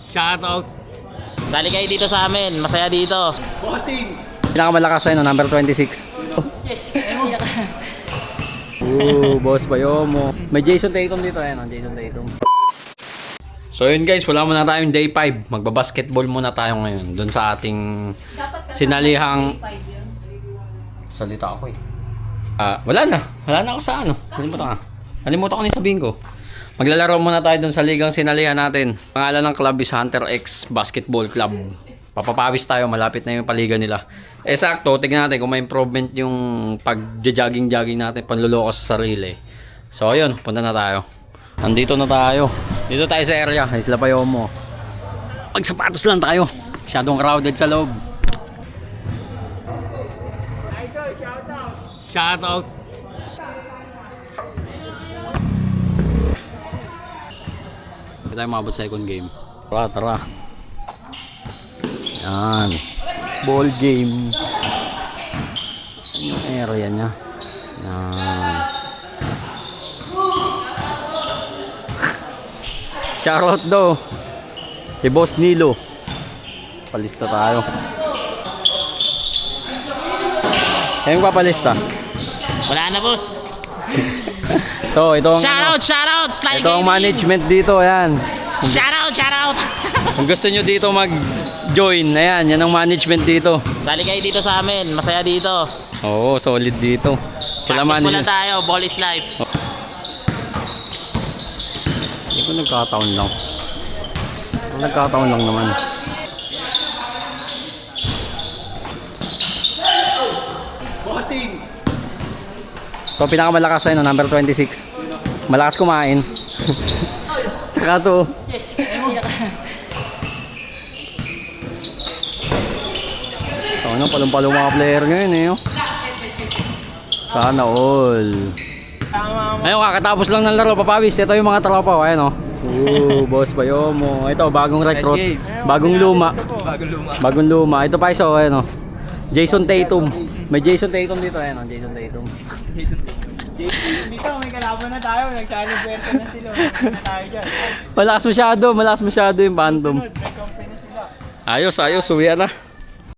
Shoutout. Sali kayo dito sa amin, masaya dito. Bossing. Pinakamalakas sa'yo, no? Number 26. Boss Bayomo. May Jason Tatum dito, ayan, Jason Tatum. So yun guys, wala muna tayong day 5. Magbabasketball muna tayo ngayon doon sa ating sinalihang salita ako eh. Wala na ako sa ano. Nalimutan ko na yung sabihin ko. Maglalaro muna tayo doon sa ligang sinalihan natin. Pangalan ng club is Hunter X Basketball Club. Papapawis tayo, malapit na yung paliga nila. Eh sakto, tignan natin kung may improvement yung pag-jogging natin, panluloko sa sarili. So ayun, punta na tayo. Andito na tayo. Dito tayo sa area, Isla Bayomo. Magsapatos lang tayo. Masyadong crowded sa loob. Shoutout. Hindi tayo mabot sa second game. Tara. Yan. Ball game. Yung area niya. Yan. Shoutout daw. Si Boss Nilo. Palista tayo. Kayong papalista? Wala na, boss. Itong Shoutout! Slide ito ang gaming. management dito, ayan. Shoutout! Kung gusto nyo dito mag-join, ayan, yan ang management dito. Sali kayo dito sa amin, masaya dito. Oo, solid dito. Sila Basketball lang management. tayo, ball is life. Hindi ko nagkataon lang. Nagkataon lang naman. Bossing. Ito pinakamalakas sa'yo, no? Number 26. Malakas kumain. Tsaka to. Ito, palong-palong mga player ngayon eh. Oh. Sana all. Ayun, kakatapos lang ng laro, papawis. Ito yung mga tropa, ayan oh. Boss Bayomo. Ito, bagong recruit. Bagong luma. Bagong luma. Ito pa iso, ayan oh. Jason Tatum. May Jason Tatum dito, ayan oh. Jason Tatum. Dito, may kalaban na tayo. Nagsalibuerto na sila. Na tayo dyan. Malakas masyado yung Phantom. May company na sila. Ayos, uwi na.